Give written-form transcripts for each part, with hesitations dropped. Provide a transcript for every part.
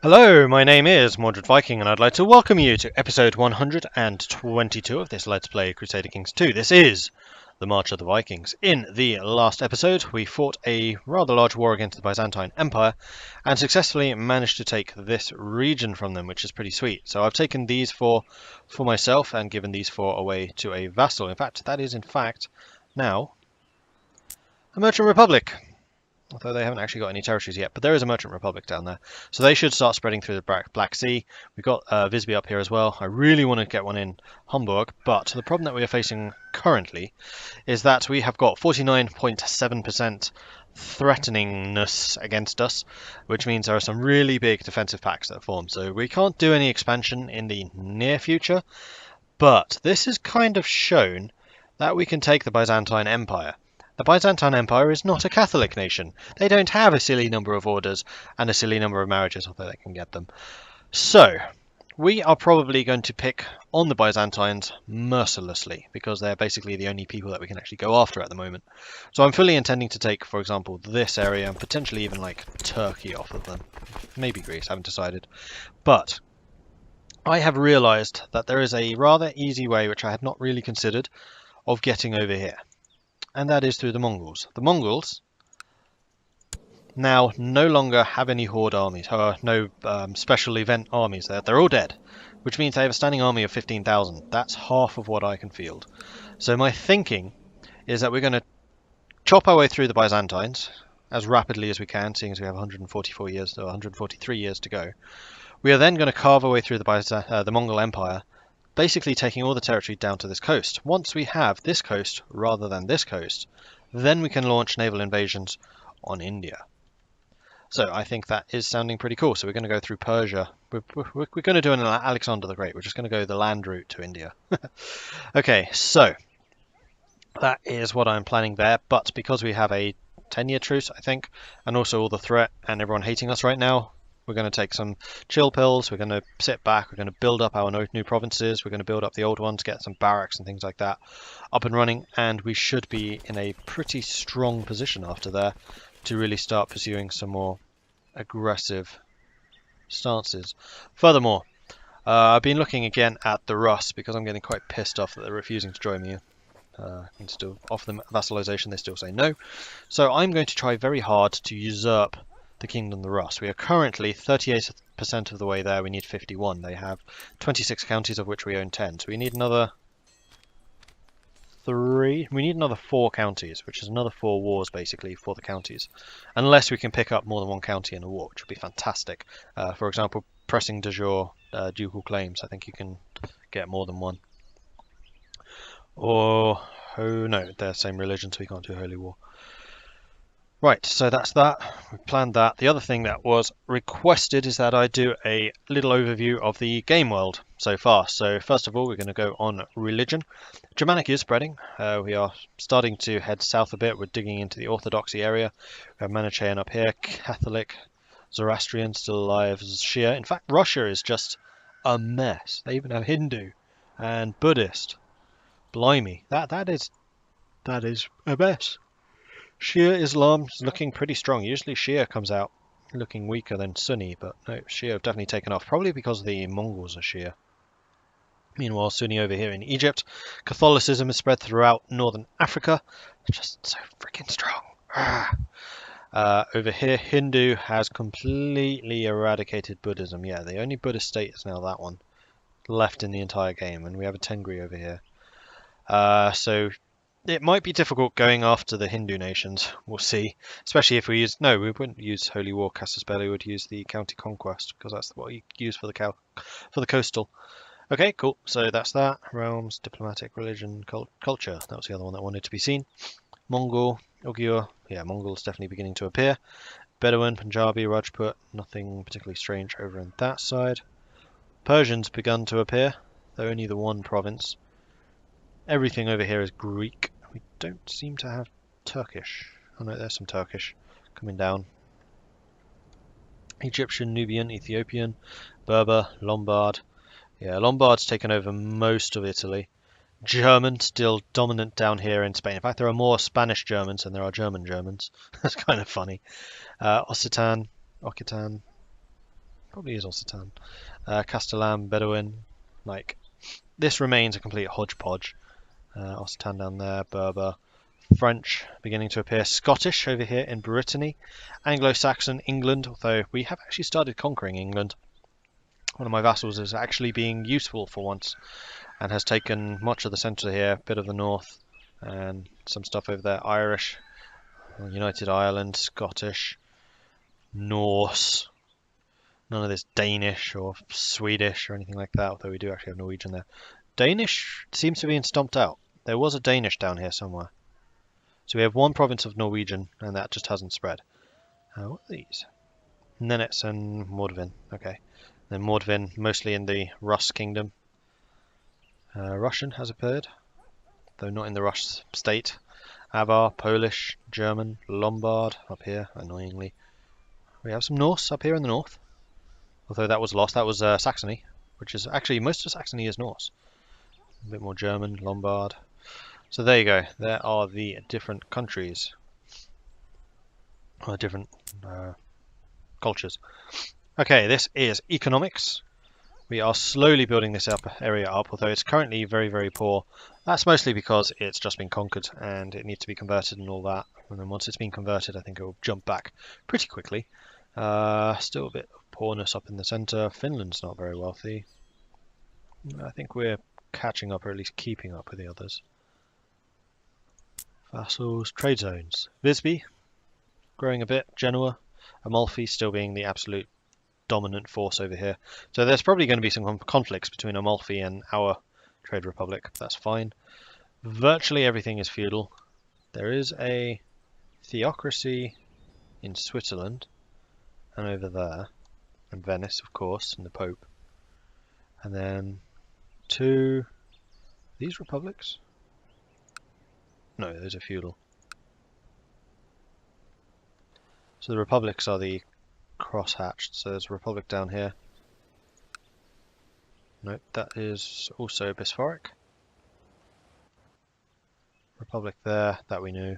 Hello, my name is Mordred Viking, and I'd like to welcome you to episode 122 of this Let's Play Crusader Kings II. This is the March of the Vikings. In the last episode, we fought a rather large war against the Byzantine Empire and successfully managed to take this region from them, which is pretty sweet. So I've taken these four for myself and given these four away to a vassal. In fact, that is now a merchant republic. Although they haven't actually got any territories yet, but there is a merchant republic down there. So they should start spreading through the Black Sea. We've got Visby up here as well. I really want to get one in Holmgard, but the problem that we are facing currently is that we have got 49.7% threateningness against us, which means there are some really big defensive packs that form. So we can't do any expansion in the near future, but this has kind of shown that we can take the Byzantine Empire. The Byzantine Empire is not a Catholic nation. They don't have a silly number of orders and a silly number of marriages, although they can get them. So, we are probably going to pick on the Byzantines mercilessly, because they're basically the only people that we can actually go after at the moment. So I'm fully intending to take, for example, this area, and potentially even like Turkey off of them. Maybe Greece, I haven't decided. But I have realised that there is a rather easy way, which I had not really considered, of getting over here. And that is through the Mongols. The Mongols now no longer have any horde armies, no special event armies. They're all dead, which means they have a standing army of 15,000. That's half of what I can field. So my thinking is that we're going to chop our way through the Byzantines as rapidly as we can, seeing as we have 144 years or 143 years to go. We are then going to carve our way through the Mongol Empire, basically taking all the territory down to this coast. Once we have this coast rather than this coast, then we can launch naval invasions on India. So I think that is sounding pretty cool. So we're going to go through Persia. We're going to do an Alexander the Great. We're just going to go the land route to India. Okay, so that is what I'm planning there. But because we have a 10-year truce, I think, and also all the threat and everyone hating us right now, we're going to take some chill pills, we're going to sit back, we're going to build up our new provinces, we're going to build up the old ones, get some barracks and things like that up and running, and we should be in a pretty strong position after there to really start pursuing some more aggressive stances. Furthermore, I've been looking again at the Rus because I'm getting quite pissed off that they're refusing to join me. And still offer them vassalization, they still say no. So I'm going to try very hard to usurp the Kingdom of the Rus. We are currently 38% of the way there. We need 51. They have 26 counties, of which we own 10. So we need another 3. We need another 4 counties, which is another 4 wars basically for the counties. Unless we can pick up more than one county in a war, which would be fantastic. For example, pressing de jure ducal claims. I think you can get more than one. Or, oh no, they're the same religion, so we can't do holy war. Right, so that's that. We planned that. The other thing that was requested is that I do a little overview of the game world so far. So first of all, we're going to go on religion. Germanic is spreading. We are starting to head south a bit. We're digging into the Orthodoxy area. We have Manichaean up here, Catholic, Zoroastrian still alive, Shia. In fact, Russia is just a mess. They even have Hindu and Buddhist. Blimey, that is a mess. Shia Islam is looking pretty strong. Usually Shia comes out looking weaker than Sunni, but no, Shia have definitely taken off, probably because the Mongols are Shia. Meanwhile, Sunni over here in Egypt, Catholicism is spread throughout northern Africa. It's just so freaking strong. Over here, Hindu has completely eradicated Buddhism. Yeah, the only Buddhist state is now that one left in the entire game, and we have a Tengri over here. So it might be difficult going after the Hindu nations. We'll see. Especially if we use... No, we wouldn't use Holy War. Casus Belli would use the County Conquest, because that's what you use for the coastal. Okay, cool. So that's that. Realms, diplomatic, religion, culture. That was the other one that wanted to be seen. Mongol, Uighur. Yeah, Mongol's definitely beginning to appear. Bedouin, Punjabi, Rajput. Nothing particularly strange over on that side. Persians begun to appear, though only the one province. Everything over here is Greek. We don't seem to have Turkish. Oh no, there's some Turkish coming down. Egyptian, Nubian, Ethiopian, Berber, Lombard. Yeah, Lombard's taken over most of Italy. German still dominant down here in Spain. In fact, there are more Spanish Germans than there are German Germans. That's kind of funny. Occitan. Probably is Occitan. Castellan, Bedouin. Like, this remains a complete hodgepodge. Occitan down there, Berber. French beginning to appear. Scottish over here in Brittany. Anglo-Saxon, England, although we have actually started conquering England. One of my vassals is actually being useful for once and has taken much of the centre here, a bit of the north, and some stuff over there. Irish, United Ireland, Scottish, Norse. None of this Danish or Swedish or anything like that, although we do actually have Norwegian there. Danish seems to be stomped out. There was a Danish down here somewhere. So we have one province of Norwegian, and that just hasn't spread. What are these? Nenets and Mordvin. Okay. Then Mordvin, mostly in the Rus kingdom. Russian has appeared, though not in the Rus state. Avar, Polish, German, Lombard up here, annoyingly. We have some Norse up here in the north. Although that was lost, that was Saxony, which is actually, most of Saxony is Norse. A bit more German, Lombard. So there you go, there are the different countries, or different cultures. Okay, this is economics. We are slowly building this area up, although it's currently very, very poor. That's mostly because it's just been conquered and it needs to be converted and all that. And then once it's been converted, I think it will jump back pretty quickly. Still a bit of poorness up in the centre. Finland's not very wealthy. I think we're catching up, or at least keeping up with the others. Vassals, trade zones. Visby, growing a bit. Genoa, Amalfi still being the absolute dominant force over here. So there's probably going to be some conflicts between Amalfi and our trade republic. That's fine. Virtually everything is feudal. There is a theocracy in Switzerland and over there, and Venice, of course, and the Pope. And then these republics? No, those are feudal. So the republics are the cross-hatched. So there's a republic down here. Nope, that is also Bisphoric. Republic there, that we knew.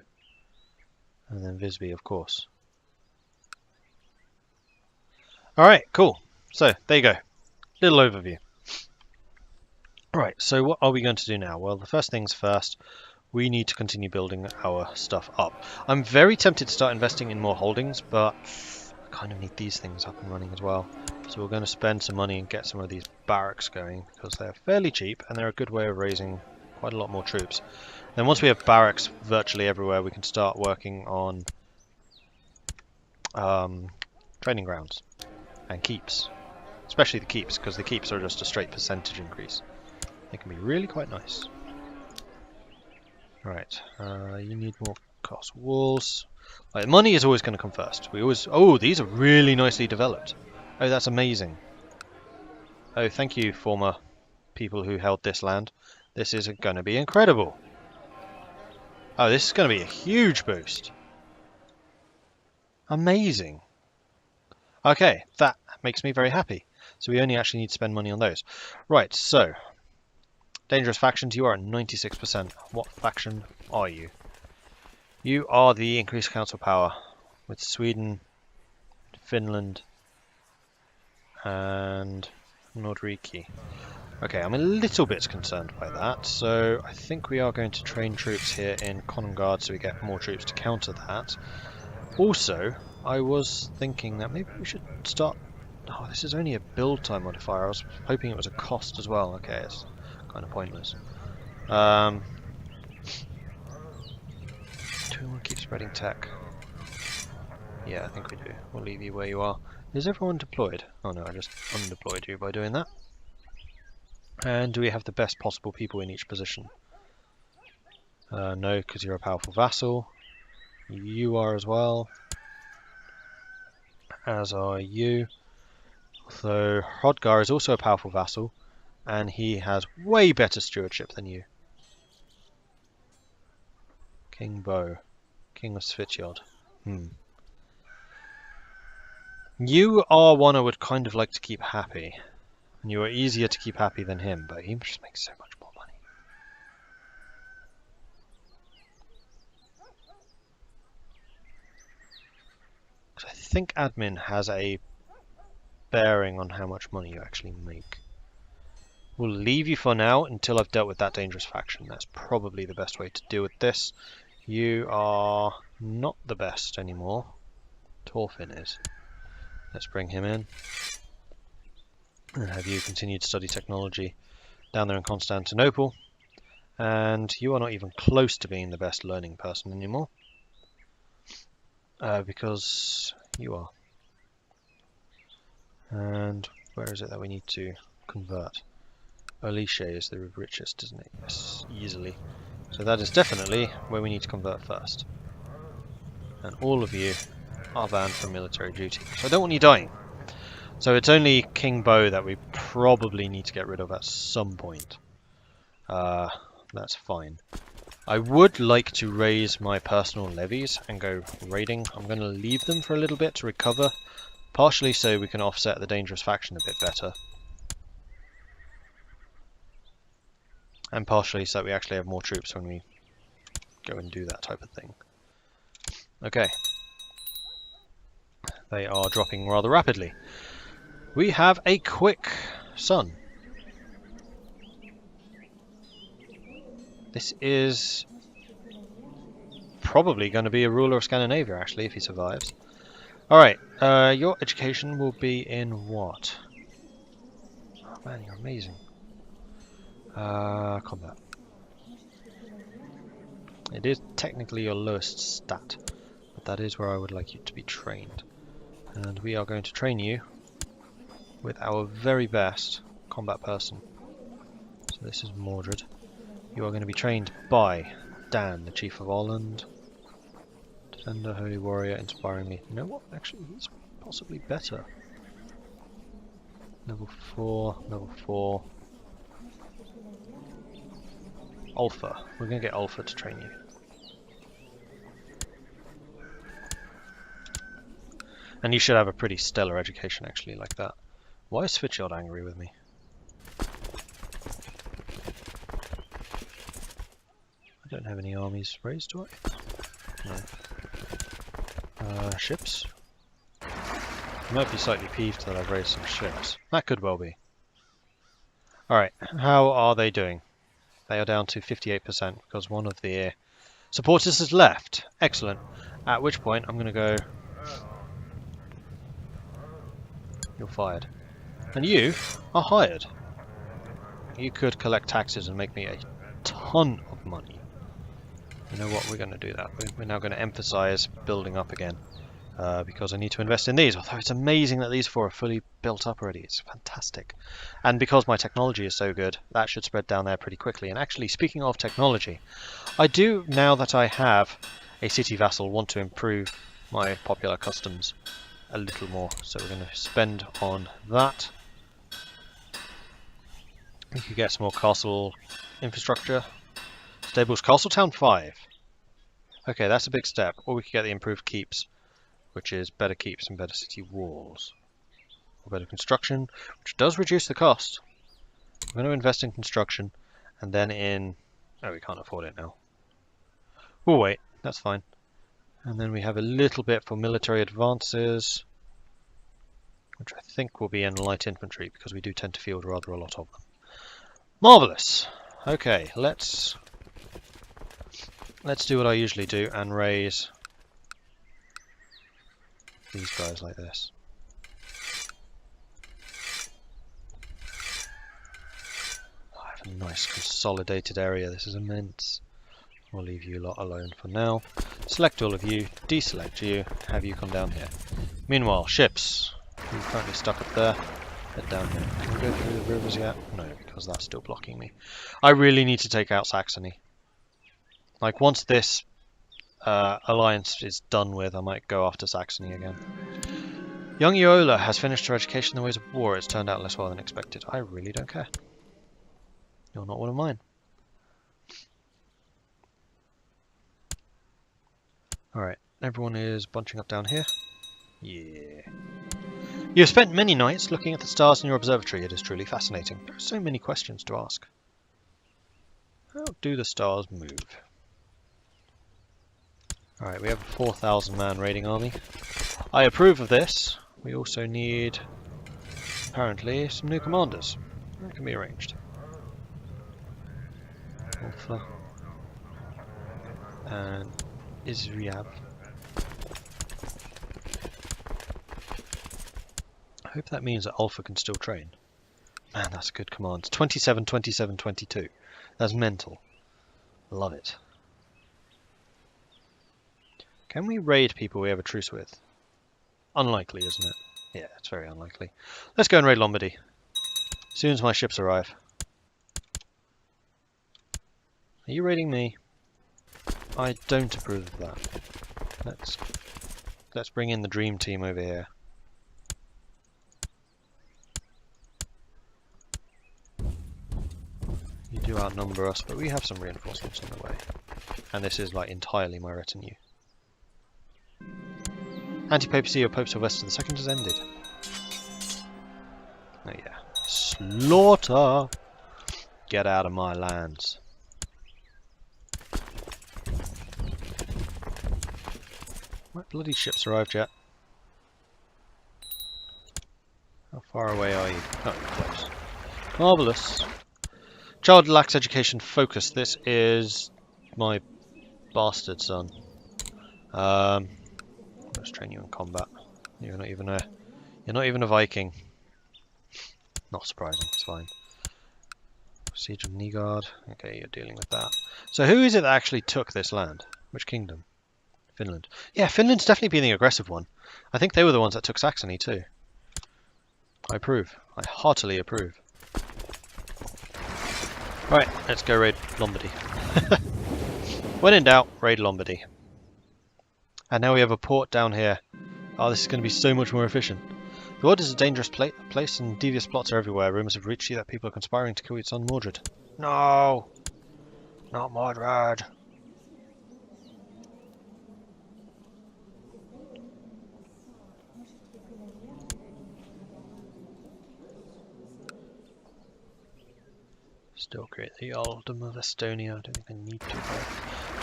And then Visby, of course. Alright, cool. So, there you go. Little overview. Alright, so what are we going to do now? Well, the first things first, we need to continue building our stuff up. I'm very tempted to start investing in more holdings, but I kind of need these things up and running as well. So we're going to spend some money and get some of these barracks going, because they're fairly cheap and they're a good way of raising quite a lot more troops. Then once we have barracks virtually everywhere, we can start working on training grounds and keeps. Especially the keeps, because the keeps are just a straight percentage increase. They can be really quite nice. Alright, you need more castle walls. Right, money is always going to come first. We always... Oh, these are really nicely developed. Oh, that's amazing. Oh, thank you, former people who held this land. This is going to be incredible. Oh, this is going to be a huge boost. Amazing. Okay, that makes me very happy. So we only actually need to spend money on those. Right, so... Dangerous factions, you are at 96%. What faction are you? You are the increased council power with Sweden, Finland, and Nordriki. Okay, I'm a little bit concerned by that, so I think we are going to train troops here in Konugard so we get more troops to counter that. Also, I was thinking that maybe we should start... Oh, this is only a build time modifier. I was hoping it was a cost as well. Okay, it's kind of pointless. Do we want to keep spreading tech? Yeah, I think we do. We'll leave you where you are. Is everyone deployed? Oh no, I just undeployed you by doing that. And do we have the best possible people in each position? No, because you're a powerful vassal. You are as well. As are you. So Hrodgar is also a powerful vassal, and he has way better stewardship than you. King Bo. King of Svitjod. You are one I would kind of like to keep happy. And you are easier to keep happy than him, but he just makes so much more money. I think admin has a bearing on how much money you actually make. We'll leave you for now until I've dealt with that dangerous faction. That's probably the best way to deal with this. You are not the best anymore. Thorfinn is. Let's bring him in and have you continue to study technology down there in Constantinople. And you are not even close to being the best learning person anymore, because you are. And where is it that we need to convert? Alicia is the richest, isn't it? Yes, easily. So that is definitely where we need to convert first. And all of you are banned from military duty. So I don't want you dying. So it's only King Bo that we probably need to get rid of at some point. That's fine. I would like to raise my personal levies and go raiding. I'm going to leave them for a little bit to recover. Partially so we can offset the dangerous faction a bit better. And partially so that we actually have more troops when we go and do that type of thing. Okay. They are dropping rather rapidly. We have a quick son. This is probably going to be a ruler of Scandinavia, actually, if he survives. Alright, your education will be in what? Oh man, you're amazing. Combat. It is technically your lowest stat, but that is where I would like you to be trained. And we are going to train you with our very best combat person. So this is Mordred. You are going to be trained by Dan, the Chief of Holland. Defender, Holy Warrior, inspiring me. You know what? Actually, he's possibly better. Level 4, level 4. Ulfa. We're going to get Ulfa to train you. And you should have a pretty stellar education, actually, like that. Why is Svitchild angry with me? I don't have any armies raised, do I? No. Ships? I might be slightly peeved that I've raised some ships. That could well be. Alright, how are they doing? They are down to 58% because one of the supporters has left. Excellent. At which point I'm going to go... You're fired. And you are hired. You could collect taxes and make me a ton of money. You know what, we're going to do that. We're now going to emphasize building up again. Because I need to invest in these. Although it's amazing that these four are fully built up already. It's fantastic. And because my technology is so good, that should spread down there pretty quickly. And actually, speaking of technology, I do, now that I have a city vassal, want to improve my popular customs a little more. So we're going to spend on that. We could get some more castle infrastructure. Stables, Castletown 5. Okay, that's a big step. Or we could get the improved keeps, which is better keeps and better city walls. Or better construction, which does reduce the cost. I'm going to invest in construction, and then in... Oh, we can't afford it now. We'll wait, that's fine. And then we have a little bit for military advances, which I think will be in light infantry, because we do tend to field rather a lot of them. Marvellous! Okay, let's do what I usually do and raise these guys like this. Oh, I have a nice consolidated area. This is immense. I'll leave you lot alone for now. Select all of you, deselect you, have you come down here. Meanwhile, ships. You're currently stuck up there. Head down here. Can we go through the rivers yet? No, because that's still blocking me. I really need to take out Saxony. Like, once this alliance is done with, I might go after Saxony again. Young Iola has finished her education in the ways of war. It's turned out less well than expected. I really don't care. You're not one of mine. Alright, everyone is bunching up down here. Yeah. You have spent many nights looking at the stars in your observatory. It is truly fascinating. There are so many questions to ask. How do the stars move? Alright, we have a 4,000 man raiding army. I approve of this. We also need apparently some new commanders. That can be arranged. Alpha and Izriab. I hope that means that Alpha can still train. Man, that's a good command. 27, 27, 22. That's mental. Love it. Can we raid people we have a truce with? Unlikely, isn't it? Yeah, it's very unlikely. Let's go and raid Lombardy. As soon as my ships arrive. Are you raiding me? I don't approve of that. Let's bring in the dream team over here. You do outnumber us, but we have some reinforcements on the way. And this is like entirely my retinue. Anti-papacy of Pope Sylvester II has ended. Oh yeah. Slaughter! Get out of my lands. My bloody ship's arrived yet. How far away are you? Oh, you're close. Marvellous. Child lacks education focus. This is my bastard son. Let's train you in combat. You're not even a Viking. Not surprising, it's fine. Siege of Novgorod. Okay, you're dealing with that. So who is it that actually took this land? Which kingdom? Finland. Yeah, Finland's definitely been the aggressive one. I think they were the ones that took Saxony too. I approve. I heartily approve. Right, let's go raid Lombardy. When in doubt, raid Lombardy. And now we have a port down here. Oh, this is going to be so much more efficient. The world is a dangerous place and devious plots are everywhere. Rumours have reached you that people are conspiring to kill your son Mordred. No! Not Mordred! Still create the Earldom of Estonia. I don't think I need to.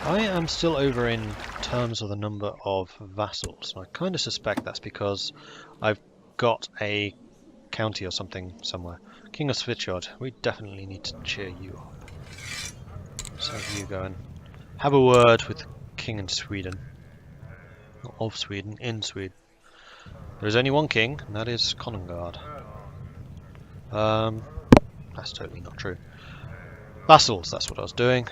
I am still over in terms of the number of vassals. And I kind of suspect that's because I've got a county or something somewhere. King of Svitjod. We definitely need to cheer you up. So you go and have a word with the king in Sweden. Not of Sweden, in Sweden. There is only one king, and that is Konugard. That's totally not true. Vassals, that's what I was doing.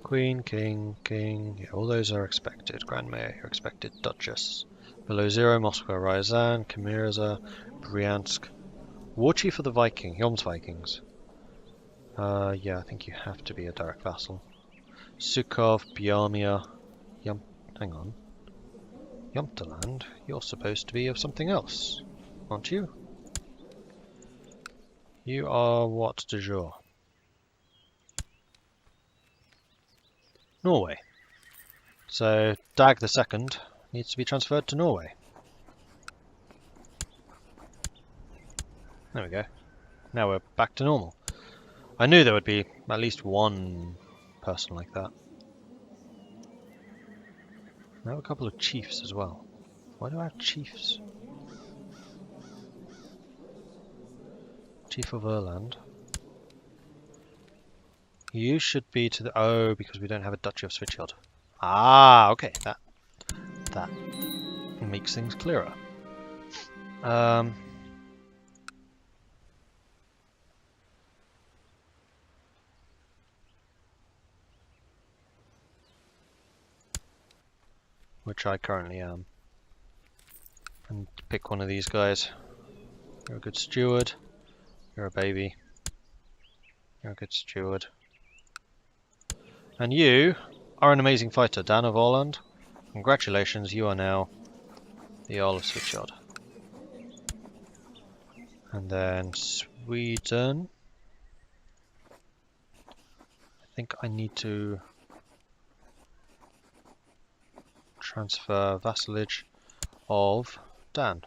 Queen, king, king, yeah, all those are expected. Grand Mayor, you're expected. Duchess. Below zero, Moscow, Ryazan, Kamirza, Bryansk. War Chief of the Viking, Yom's Vikings. Yeah, I think you have to be a direct vassal. Sukhov, Byarmia, hang on. Yumtaland, you're supposed to be of something else, aren't you? You are what de jour? Norway. So Dag the Second needs to be transferred to Norway. There we go. Now we're back to normal. I knew there would be at least one person like that. I have a couple of chiefs as well. Why do I have chiefs? Chief of Erland. You should be to the... Oh, because we don't have a Duchy of Svitjod. Ah, okay. That makes things clearer. Which I currently am. And pick one of these guys. You're a good steward. You're a baby. You're a good steward. And you are an amazing fighter, Dan of Orland. Congratulations, you are now the Earl of Svitjod. And then Sweden. I think I need to transfer vassalage of Dan.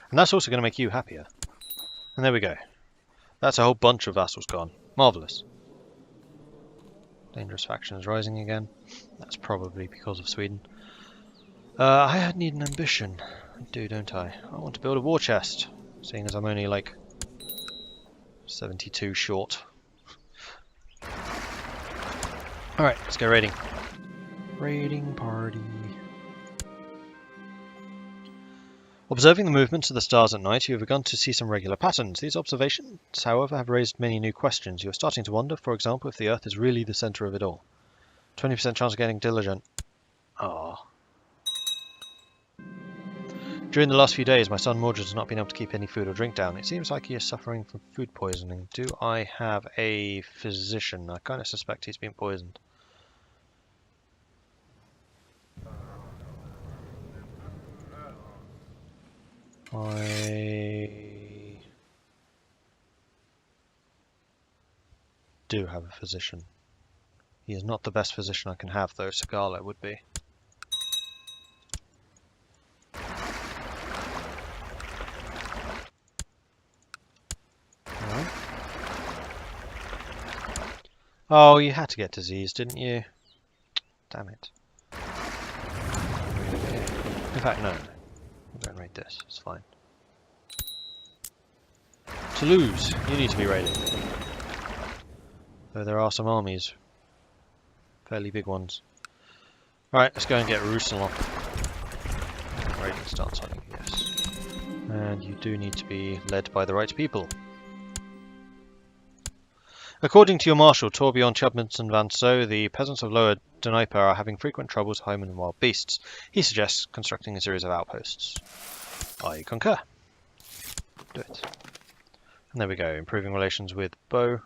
And that's also going to make you happier. And there we go. That's a whole bunch of vassals gone. Marvellous. Dangerous factions rising again. That's probably because of Sweden. I need an ambition. I do, don't I? I want to build a war chest, seeing as I'm only like 72 short. Alright, let's go raiding. Raiding party. Observing the movements of the stars at night, you have begun to see some regular patterns. These observations, however, have raised many new questions. You are starting to wonder, for example, if the Earth is really the centre of it all. 20% chance of getting diligent. Ah. During the last few days, my son Mordred has not been able to keep any food or drink down. It seems like he is suffering from food poisoning. Do I have a physician? I kind of suspect he's been poisoned. I do have a physician. He is not the best physician I can have, though. Sagala would be. Right. Oh, you had to get disease, didn't you? Damn it. In fact, no. We'll go and raid this. It's fine. Toulouse, you need to be raided. Though there are some armies. Fairly big ones. Alright, let's go and get Roussillon. Raiding starts hunting, yes. And you do need to be led by the right people. According to your marshal, Torbjorn Chubmanson van So, the peasants of Lower Dnieper are having frequent troubles homing wild beasts. He suggests constructing a series of outposts. I concur. Do it. And there we go, improving relations with Bo.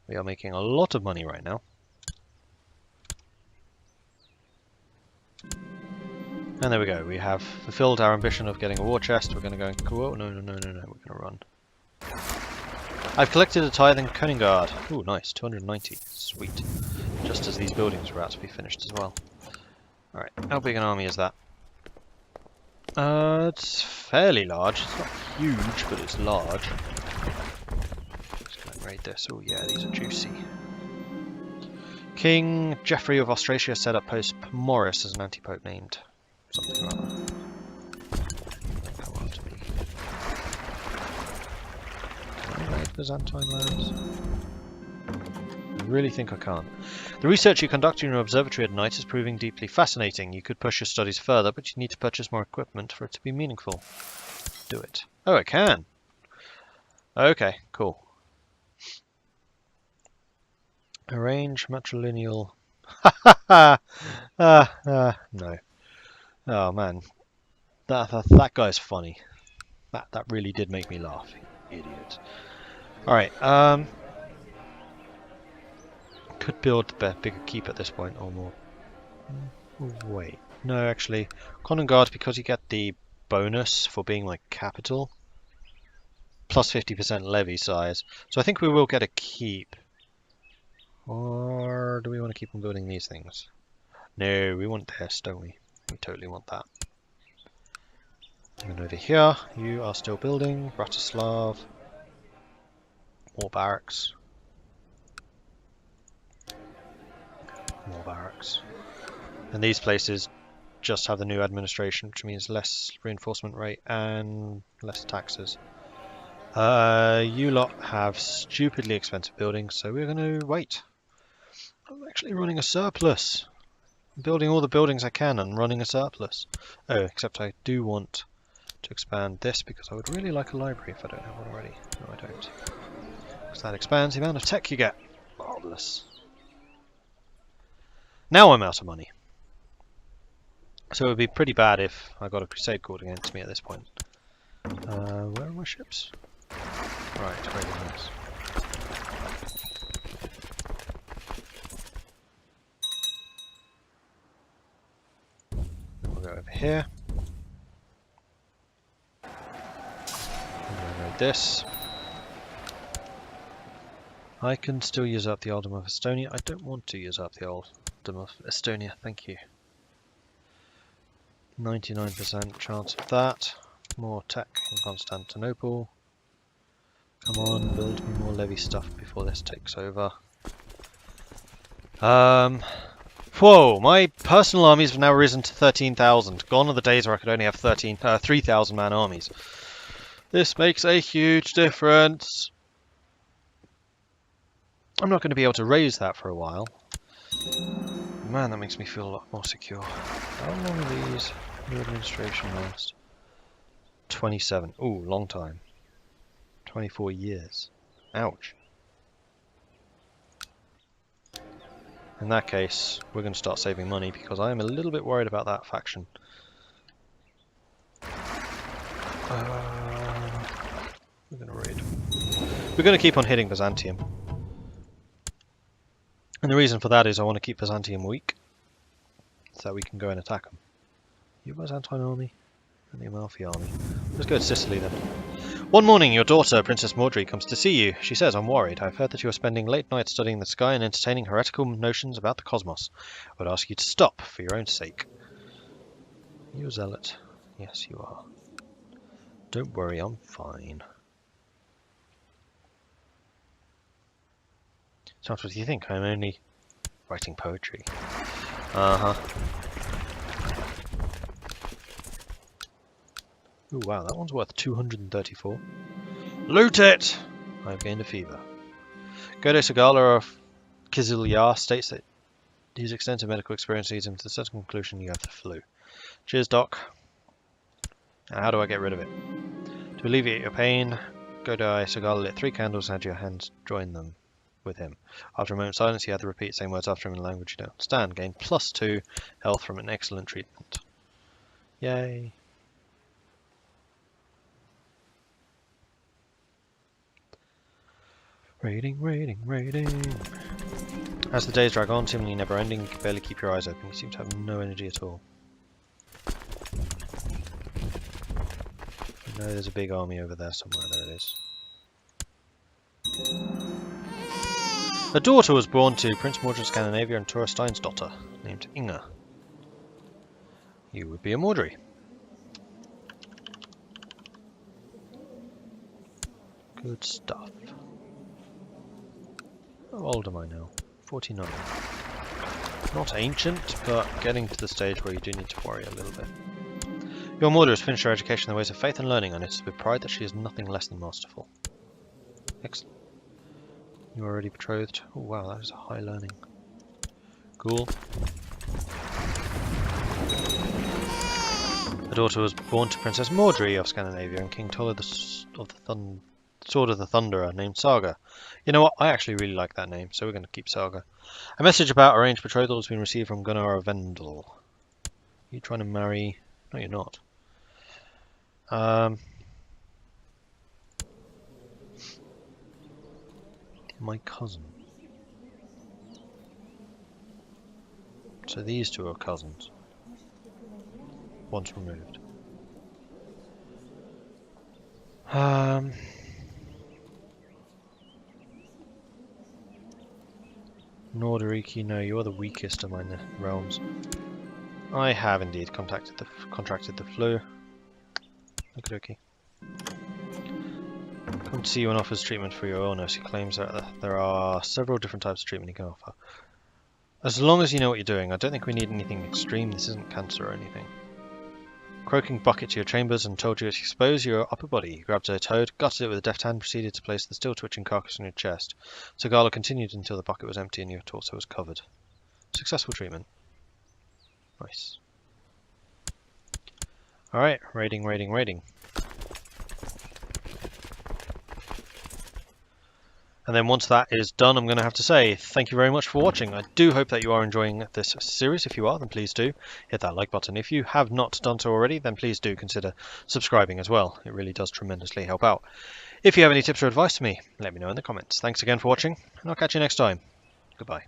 We are making a lot of money right now. And there we go, we have fulfilled our ambition of getting a war chest. We're going to go and... Whoa, no, we're going to run. I've collected a tithe in Konugard. Ooh, nice, 290. Sweet. Just as these buildings were about to be finished as well. Alright, how big an army is that? It's fairly large. It's not huge, but it's large. Let's go and raid this. Oh yeah, these are juicy. King Geoffrey of Austrasia set up Pope Morris as an anti-pope named something or other. Come on to me. Can I raid Byzantine lands? I really think I can't. The research you conduct in your observatory at night is proving deeply fascinating. You could push your studies further, but you need to purchase more equipment for it to be meaningful. Do it. Oh, I can! Okay, cool. Arrange matrilineal... no. Oh man. That guy's funny. That really did make me laugh. Idiot. Alright, could build a bigger keep at this point, or more. Wait, no, actually, Konugard, because you get the bonus for being like capital, plus 50% levy size. So I think we will get a keep. Or do we want to keep on building these things? No, we want this, don't we? We totally want that. And then over here, you are still building. Bratislav. More barracks. More barracks. And these places just have the new administration, which means less reinforcement rate and less taxes. You lot have stupidly expensive buildings, so we're going to wait. I'm actually running a surplus. I'm building all the buildings I can and running a surplus. Oh, except I do want to expand this because I would really like a library if I don't have one already. No, I don't. Because that expands the amount of tech you get. Marvellous. Now I'm out of money. So it would be pretty bad if I got a crusade called against me at this point. Where are my ships? Right, very nice. We'll go over here. I'm going to raid this. I can still use up the Earldom of Estonia. I don't want to use up the Earldom of Estonia, thank you. 99% chance of that. More tech in Constantinople. Come on, build me more levy stuff before this takes over. Whoa, my personal armies have now risen to 13,000. Gone are the days where I could only have 3,000 man armies. This makes a huge difference. I'm not going to be able to raise that for a while. Man, that makes me feel a lot more secure. How long are these new administration last? 27. Ooh, long time. 24 years. Ouch. In that case, we're going to start saving money because I am a little bit worried about that faction. We're going to raid. We're going to keep on hitting Byzantium. And the reason for that is I want to keep Byzantium weak so that we can go and attack them. You Byzantine army and the Amalfi army. Let's go to Sicily then. One morning, your daughter, Princess Mordred, comes to see you. She says, I'm worried. I've heard that you are spending late nights studying the sky and entertaining heretical notions about the cosmos. I would ask you to stop, for your own sake. Are you a zealot? Yes, you are. Don't worry, I'm fine. So what do you think? I'm only writing poetry. Uh-huh. Ooh, wow, that one's worth 234. Loot it! I've gained a fever. Gode Sagala of Kizilyar states that his extensive medical experience leads him to the certain conclusion you have the flu. Cheers, Doc. Now, how do I get rid of it? To alleviate your pain, Gode Sagala lit 3 candles and had your hands join them with him. After a moment's silence, he had to repeat the same words after him in a language you don't understand. Gain +2 health from an excellent treatment. Yay. Raiding, raiding, raiding. As the days drag on, seemingly never ending, you can barely keep your eyes open. You seem to have no energy at all. I know there's a big army over there somewhere. There it is. A daughter was born to Prince Mordred of Scandinavia and Tora Stein's daughter, named Inga. You would be a Mordred. Good stuff. How old am I now? 49. Not ancient, but getting to the stage where you do need to worry a little bit. Your Mordred has finished her education in the ways of faith and learning, and it's with pride that she is nothing less than masterful. Excellent. You are already betrothed. Oh wow, that is a high learning. Cool. A daughter was born to Princess Mordred of Scandinavia and King Toller Sword of the Thunderer, named Saga. You know what? I actually really like that name, so we're going to keep Saga. A message about arranged betrothal has been received from Gunnar of Vendel. Are you trying to marry? No, you're not. My cousin. So these two are cousins. Once removed. Norderiki, no, you're the weakest of my realms. I have indeed contracted the flu. Okie dokie. Come to see you and offers treatment for your illness. He claims that there are several different types of treatment he can offer. As long as you know what you're doing, I don't think we need anything extreme. This isn't cancer or anything. Croaking bucket to your chambers and told you to expose your upper body. He grabbed a toad, gutted it with a deft hand, proceeded to place the still twitching carcass on your chest. Sagala continued until the bucket was empty and your torso was covered. Successful treatment. Nice. Alright, raiding, raiding, raiding. And then once that is done, I'm going to have to say thank you very much for watching. I do hope that you are enjoying this series. If you are, then please do hit that like button. If you have not done so already, then please do consider subscribing as well. It really does tremendously help out. If you have any tips or advice for me, let me know in the comments. Thanks again for watching, and I'll catch you next time. Goodbye.